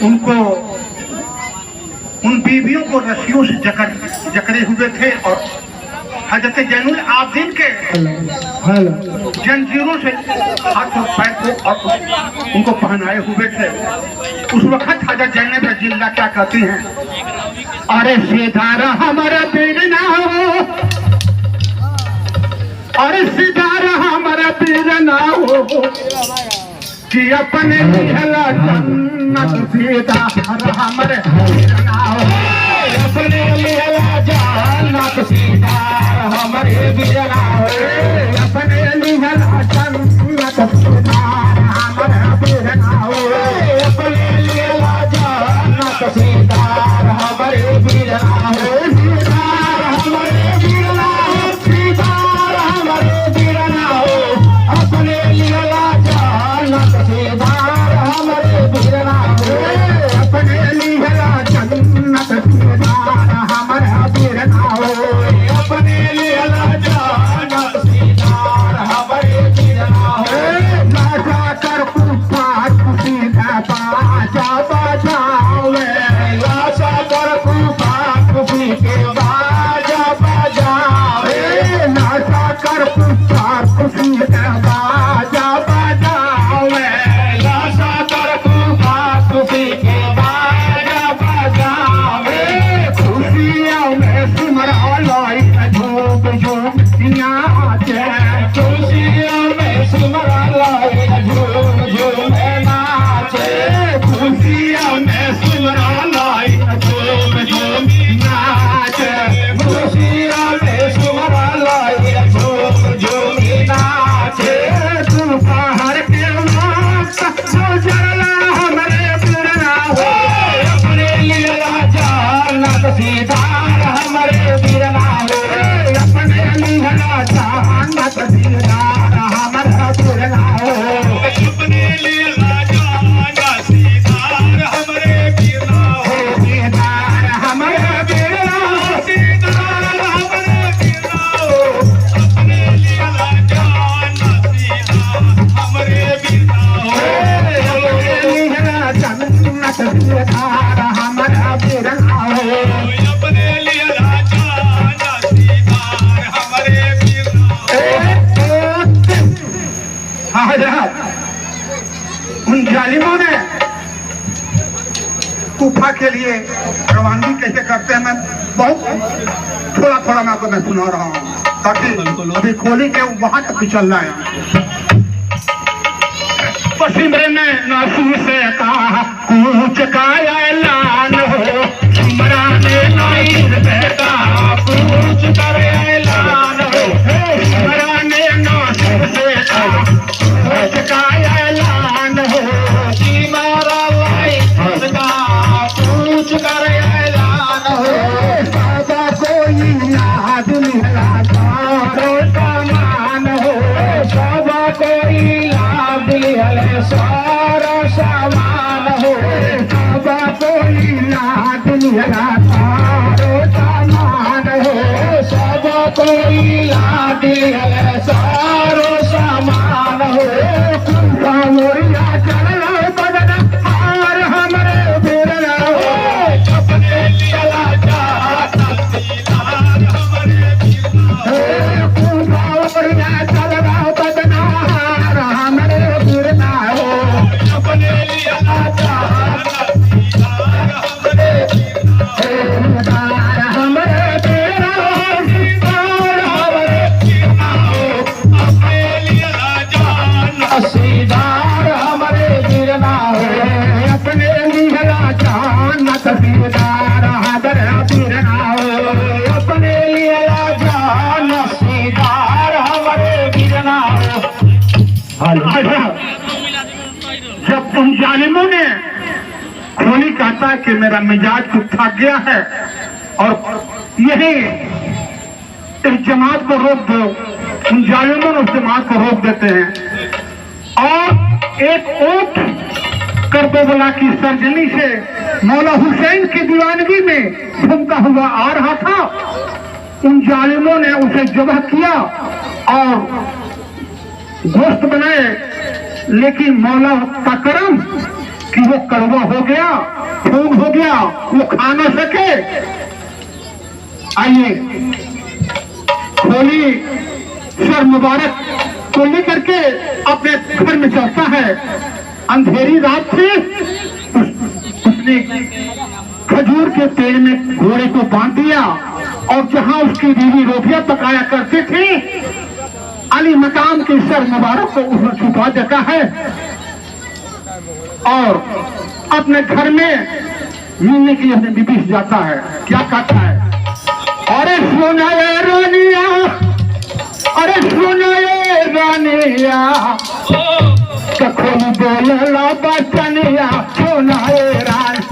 उनको उन बीवियों को रस्सियों से जकड़े हुए थे और हजरत जैनुल आबदीन के जंजीरों से हाथ और पैर को और उनको पहनाए हुए थे। उस वक्त हजरत जैनब रज़ियल्लाहु क्या कहती हैं, अरे सीधारा हमारा पीर ना हो, अरे सीधारा हमारा पीर ना हो कि अपने लिहला जन्नत सीधारा हमारे पीर ना हो, अपने लिहला जन्नत सीधारा हमारे पीर ना हो, अपने लिहला जन्नत सीधारा हमारे पीर ना हो, अपने लिहला जन्नत सीधारा हमारे पीर ना हो, सीधारा हमारे पीर ना हो, सीधारा हमारे पीर ना हो, अपने लिहला जन्नत सीधारा हमारे पीर ना हो, अपने लिहला जन्नत सीधारा हमारे पीर ना हो, अपने लिहला जन्नत सीधारा हमारे पीर ना हो, लाजा कर कुफार खुशी का बाजा बजावे, लाजा कर कुफार खुशी के बाजा बजावे, लाजा कर कुफार खुशी का बाजा बजावे, लाजा कर कुफार खुशी के बाजा बजावे, खुशियों में सिमरा लाई झूम झूम नाचे, खुशियों में सिमरा लाई झूम झूम नाचे, खुशियों में सिमरा लाई झूम झूम नाचे, खुशियों में सिमरा लाई झूम झूम नाचे, दोपहर के वक्त गुजरला हमारे पीर ना हो, अपने लिहला जन्नत सीधारा हमारे पीर ना हो, अपने लिहला जन्नत सीधारा हमारे पीर ना हो, अपने लिहला जन्नत सीधारा हमारे पीर ना हो, सीधारा हमारे पीर ना हो, सीधारा हमारे पीर ना हो, अपने लिहला जन्नत सीधारा हमारे पीर ना हो, अपने लिहला जन्नत सीधारा हमारे पीर ना हो, अपने लिहला जन्नत सीधारा हमारे पीर ना हो। उन जालिमों ने कूफा के लिए रवानगी कैसे करते हैं, मैं बहुत थोड़ा थोड़ा मैं आपको मैं सुना रहा हूँ ताकि अभी खोली के वहां तक भी चल रहा है। सिमरे ने नासू से कहा कूच का ऐलान हो, सिमरा ने नाइर से कहा कूच कर ऐलान हो, सिमरा ने नासू से कहा कूच का ऐलान हो, सिमरा लाइस का कूच कर ऐलान हो, सादा कोई याद लिहला सारो सामान हो, सादा कोई याद लिहला सारा सामान हो, सादा कोई याद लिहला सारो सामान हो, सादा कोई याद लिहला सारो सामान हो, कांवरिया चला बदन हार हमारे पीर ना हो, अपने लिहला जन्नत सीधारा हमारे पीर ना हो, कांवरिया चला बदन हार हमारे पीर ना हो, अपने लिहला जन्नत सीधारा हमारे पीर ना हो, हमारे पीर ना हो, सीधारा हमारे पीर ना हो, अपने लिहला जन्नत सीधारा हमारे पीर ना हो, अपने लिहला जन्नत सीधारा हमारे पीर ना हो, अपने लिहला जन्नत सीधारा हमारे पीर ना हो। जब उन जालिमों ने खोली कहता कि मेरा मिजाज कुछ थक गया है और यही इस जमात को रोक दो, उन जालिमों ने उस जमात को रोक देते हैं और एक ऊंट करबला की सरजनी से मौला हुसैन की दीवानगी में घूमता हुआ आ रहा था। उन जालिमों ने उसे जबह किया और गोश्त बनाए लेकिन मौला का करम कि वो कड़वा हो गया, फूंक हो गया, वो खा न सके। आइए खोली सर मुबारक को लेकर के अपने घर में चलता है। अंधेरी रात थी, उसने खजूर के पेड़ में घोड़े को बांध दिया और जहां उसकी बीवी रोटियां पकाया करती थी, अली मकाम के सर मुबारक को उसने छुपा देता है और अपने घर में मिलने के लिए अपने बीबी से जाता है। क्या कहता है? अरे सोना ये रानिया, अरे सोना ये रानिया, खोली बोलेला बचनिया, सोना ये रानी,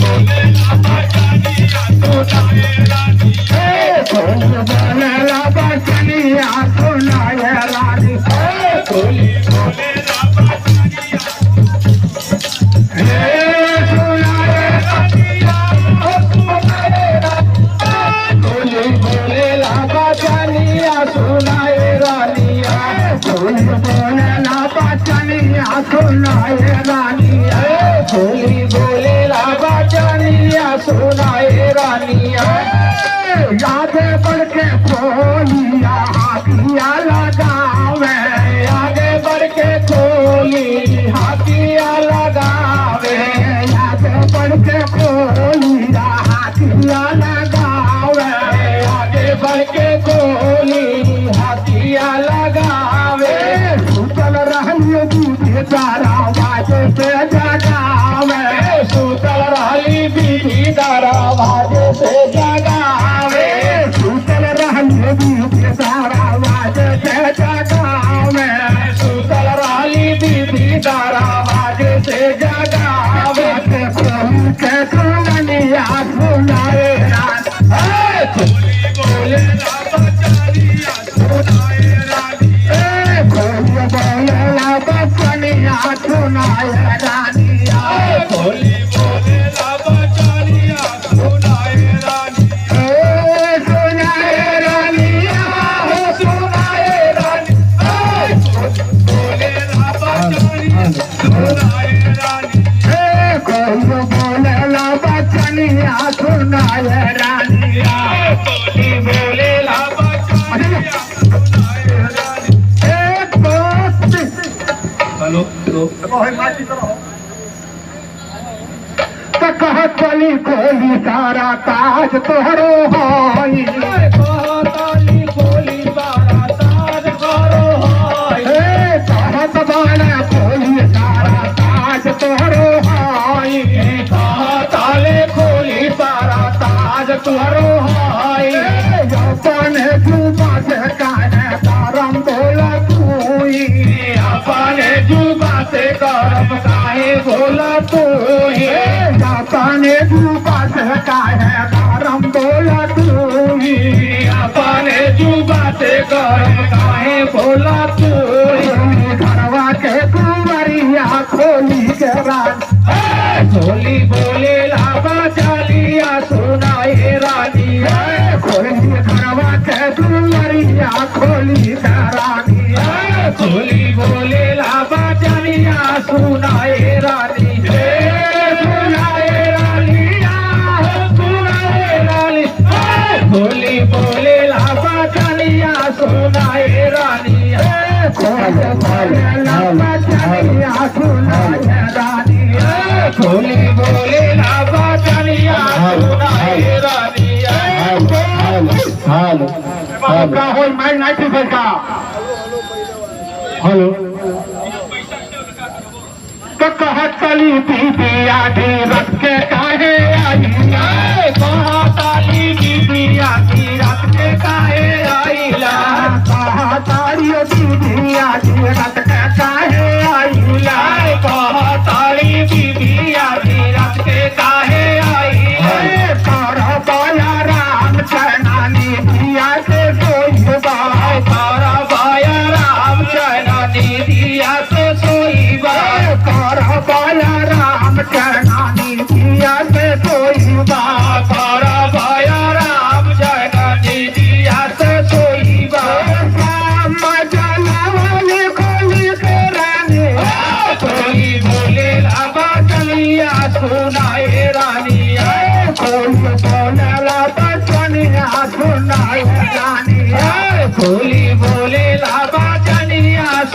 बोलेला बचनिया, सोना ये रानी, खोली बोलेला बचनिया, सोना ये रानिया, सोना ये रानी, खोली बोलेला बचनिया, सोना ये रानिया, खोली बोलेला बचनिया, सोना ये रानिया, खोली बोलेला बचनिया, सोना ये रानिया, आगे बढ़ के खोलिया हाथिया लगावे, आगे बढ़ के खोली हाथिया लगावे, आगे बढ़ के खोलिया हाथिया लगावे, आगे बढ़ के खोली हाथिया लगावे, सुतल रहली बीबी दरवाजे से जगावे, सुतल रहली बीबी दरवाजे से जगावे, सुतल रहली बीबी दरवाजे से जगावे, सुतल रहली बीबी दरवाजे से जगावे, खोली के खोलनिया सुनाए रात, खोली बोलेला बचनिया, सुनाए रानी, खोली बोलेला बचनिया, सुनाए रानिया, खोली बोलेला बचनिया, सुनाए रानी, सुनाए रानिया, सुनाए रानी, बोलेला बचनिया, सुनाए रानी, खोली बोलेला बचनिया, सुनाए रानिया, खोली बोलेला बचनिया, सुनाए रानी। एक बात हेलो कहत चली खोली सारा ताज तोहरो होई, कहतली खोली सारा ताज तोहरो होई, कहत बाला खोली सारा ताज तोहरो होई, कहतले खोली सारा ताज तोहरो होई, अपने जुबा से काहे करम बोला तूई, अपने जुबा से करम काहे बोला तूई, अपने जुबा से काहे करम बोला तूई, अपने जुबा से करम काहे बोला तूई, घरवा के कुंवरिया खोली के रात, खोली बोलेला बचनिया, सुनाए रानी, खोली घरवा के कुंवरिया, खोली के रानी, खोली बोलेला बचनिया, सुनाए रानी, सुनाए रानिया, सुनाए रानी, खोली बोलेला बचनिया, सुनाए रानी, खोली बोलेला बचनिया, सुनाए रानी, खोली बोलेला बचनिया, सुनाए रानी। हेलो का होई माई नाइटी बेटा, हेलो तो कहत चली बीबी आधी रख के काहे आई, कहताली बीबी आधी रख के काहे आईला, कहताली बीबी आधी रख के काहे आईला, कहताली बीबी आधी रख के काहे आईला, कर बाया राम चनानी दिया से सोईबा, कर बाया राम चनानी दिया से सोईबा, कर बाया राम चनानी दिया से सोईबा, कर बाया राम चनानी दिया से सोईबा, शाम जलावली खोली के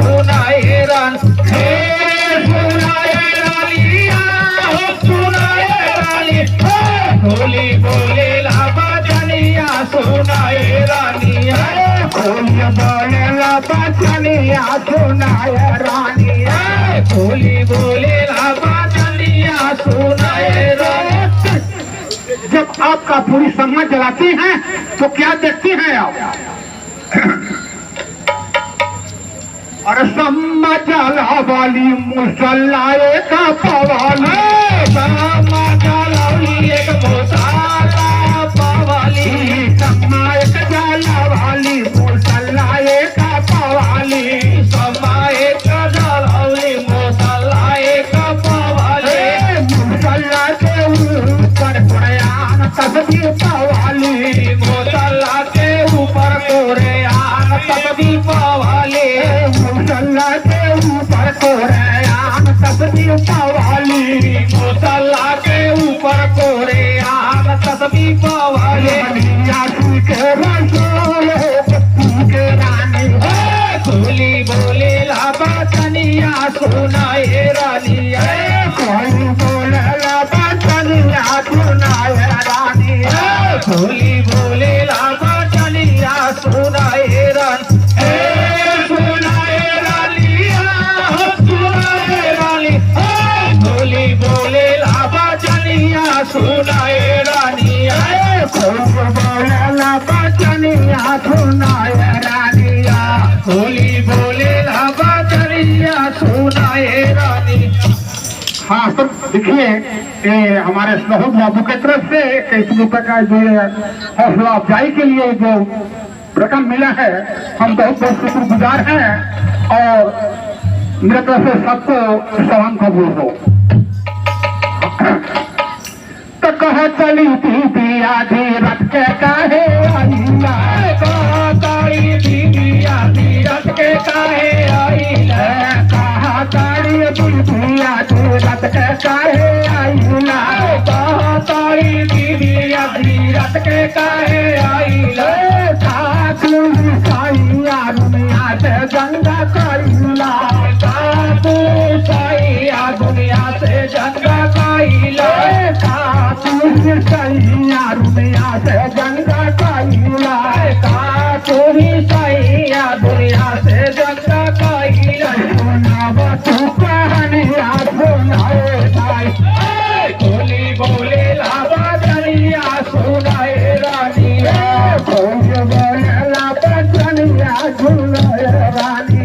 सुनाए रान हे सुनाए रानिया हो सुनाए रानी होली बोले ला बचनिया सुनाए रानिया होली बोले ला बचनिया सुनाए रानिया होली बोले ला बचनिया सुनाए रानी। जब आपका पूरी सम्मा जलाती हैं तो क्या देखती हैं आप? और सम्मा जला वाली मुसल्लाए का पवाली सम्मा जलावली एक मुसल्ला पवाली सम्मा एक जला वाली मुसल्लाए का पवाली सम्मा एक जलावली मुसल्ला एक पवाली मुसल्ला के ऊपर कुरान तस्बीह पवाली मुसल्ला के ऊपर कुरान तस्बीह पवाली मुसल्ला के ऊपर कुरान तस्बीह पवाली मुसल्ला के ऊपर कुरान तस्बीह पवाली यासी के रसूल के रानी होली बोले ला बचनिया सुनाए रानिया कोई बोले ला बचनिया सुनाए रानी होली बोले ला बचनिया सुनाए रान सुनाए रानिया सुनाए रानी होली बोले ला बचनिया सुनाए रानिया कोई बोले ला बचनिया सुनाए रानिया होली बोले ला बचनिया सुनाए रानी। हाँ सर देखिए ये हमारे सहूद बाबू की तरफ से 21 रुपए का जो हौसला अफजाई के लिए जो रकम मिला है हम बहुत बहुत शुक्रगुजार हैं और मेरे तरफ से सबको सलाम कबूल हो। तो कहा चली थी आधी रथ के काहे आईला ताड़ी बीबी आधी रथ के काहे आईला कहा ताड़ी बीबी आधी रथ के काहे आईला ताड़ी बीबी आधी रथ के काहे आईला साधु साइया दुनिया से जंगा कईला साधु साइया दुनिया से जंगा कईला साधु साइया दुनिया से जंगा कईला साधु साइया दुनिया से जंगा कईला सुनाव तू कहानिया सुनाए भाई होली बोले ला बचनिया सुनाए रानी होली बोले ला बचनिया सुनाए रानी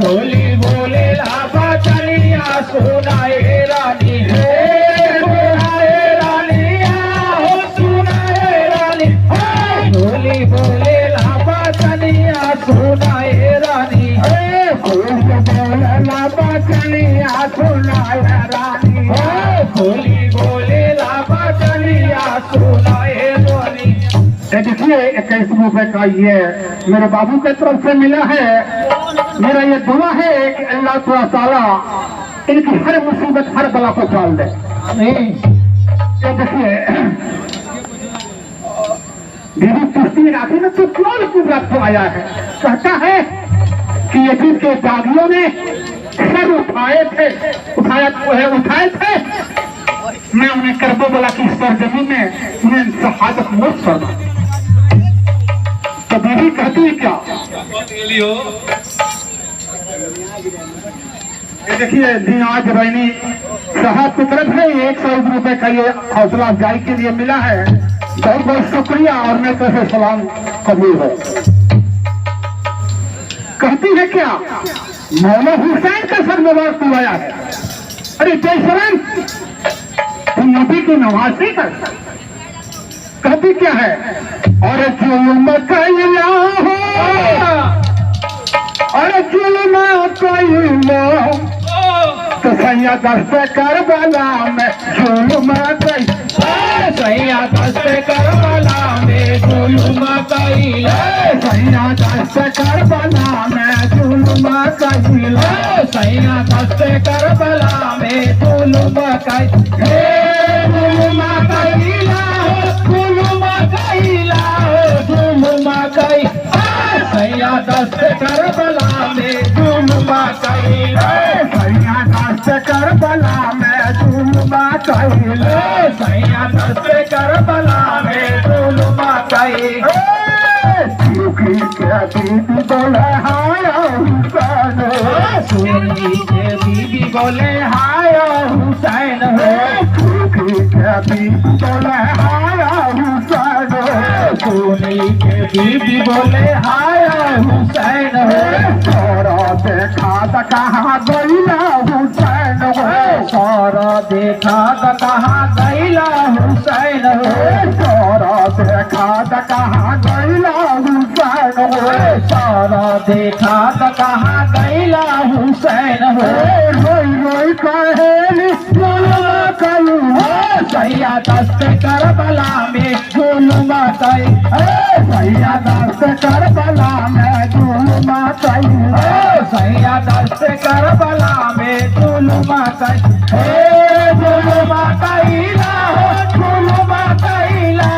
होली बोले ला बचनिया सुनाए रानी सुनाए रानिया हो सुनाए रानी होली बोले ला बचनिया सुनाए रानी होली बोले ला बचनिया सुनाए रानी होली बोले ला बचनिया सुनाए रानी। देखिए 21 रुपए का ये मेरे बाबू की तरफ से मिला है। मेरा ये दुआ है कि अल्लाह ताला इनकी हर मुसीबत हर बला को टाल दे। ये देखिए बीबी चिश्ती राखी में तो क्यों कुदरत को आया है कहता है कि यतीम के दादियों ने सर उठाए थे मैं उन्हें करबला की सरजमी में उन्हें शहादत मौत फरमा। तो बीवी कहती है क्या ये देखिए आज रैनी साहब की तरफ है 100 रुपए का ये हौसला अफजाई के लिए मिला है। बहुत बहुत शुक्रिया और मैं कैसे सलाम कबूल हो। कहती है क्या मौला हुसैन का सर मुबारक हुआ है। अरे जय सलाम तुम नबी की नमाज नहीं करता। कहती क्या है और जुल्म कैला हो और जुल्म कैला तो सैया दस्ते करबला में जुल्म सैया दस्ते करबला में जुल्म कैला सैया दस्ते करबला में जुल्म कैला सैया दस्ते करबला में जुल्म कैला जुल्म कैला जुल्म कैला जुल्म कैला सैया दस्ते करबला में जुल्म कैला सैया दस्त करबला में जुल्मा कैला सैया दस्त करबला में जुल्मा कैला सुखी के बीबी बोले हाय हुसैन सुनी के बीबी बोले हाय हुसैन सुखी के बीबी बोले हाय हुसैन सुनी के बीबी बोले हाय हुसैन सारा देखा त कहाँ गईला हुसैन सारा देखा त कहाँ गईला हुसैन सारा देखा त कहाँ गईला हुसैन सारा देखा त कहाँ गईला हुसैन रोई रोई कहेली जुल्मा कलू सैया दस्त करबला में जुल्मा कई सैया दस्त करबला में जुल्मा कई सैया दस्त करबला में जुल्मा कई जुल्मा कैला जुल्मा कैला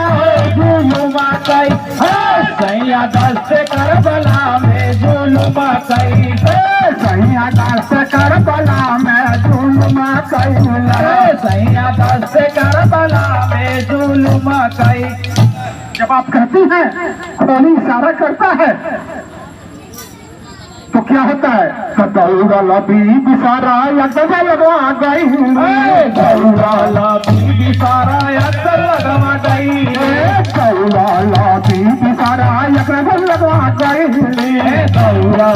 जुल्मा कई सैया दस्त करबला में जुल्मा कई सैया दस्त करबला में जुल्मा कैला सैया दस्त करबला में जुल्मा कई जब आप कहती हैं खोली इशारा करता है तो क्या होता है दौड़ा लबी बिसारा या गजा लगवा गई दौड़ा बीबी सारा अक्सर लगवा गई दौड़ा लबी बिसारा या गजा लगवा गई दौड़ा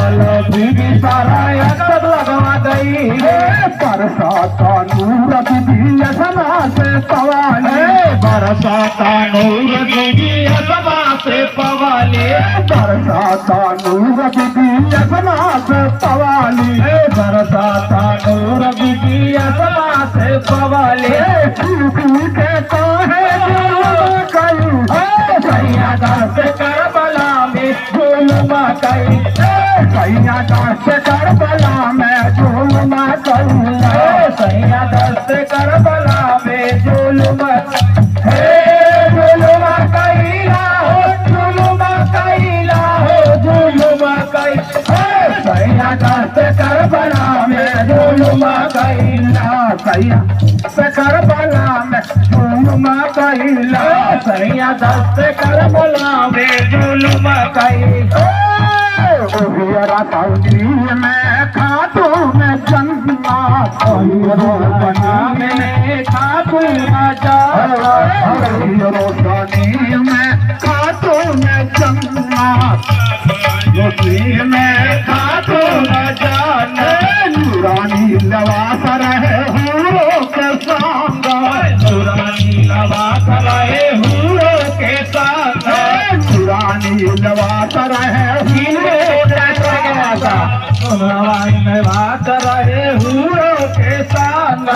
बीबी सारा अक्सर लगवा गई बरसाता नूर बीबी समा से पवाले बरसाता नूर बीबी समा से पवाले बरसाता नूर बीबी समा से पवाली बरसाता नूर बीबी समा से पवाले के काहे सैया दस्त करबला में जुल्मा कई सैया दस्त करबला में जुल्मा कैला सैया दस्त करबला में जुल्मा जुल्मा कैला जुल्मा कैला जुल्मा कई सैया दस्त करबला में जुल्मा कैला सैया से करबला में जुल्मा कैला सैया दस्त करबला में जुल्मा कैला ओहिरा सऊदी में खातू में जन्मा बना में खातू न जा रोशनी में खातू में जन्मा रोशनी में खातू न जाने नूरानी लवास रहे हूरों के संग नूरानी लवास रहे हूरों के साथ नूरानी लवास रहे नूरानी लवास रहे हूरों के साथ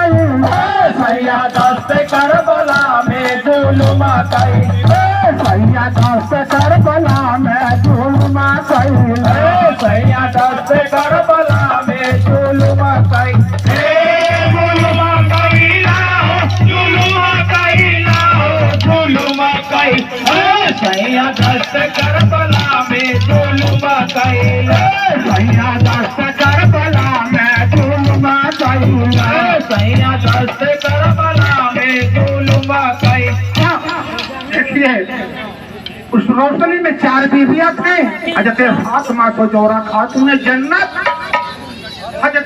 सैया दस्त करबला में जुल्मा कई सैया दस्त करबला में जुल्मा कैला सैया दस्त करबला में जुल्मा कई जुल्मा कैला जुल्मा कैला जुल्मा कई सैया दस्त करबला में जुल्मा कैला सैया दस्त करबला में जुल्मा कैला सैया दस्त करबला में जुल्मा कई देखिए उस रोशनी में 4 बीबियां थे हजरत फातिमा को जोरा खातून जन्नत हजरत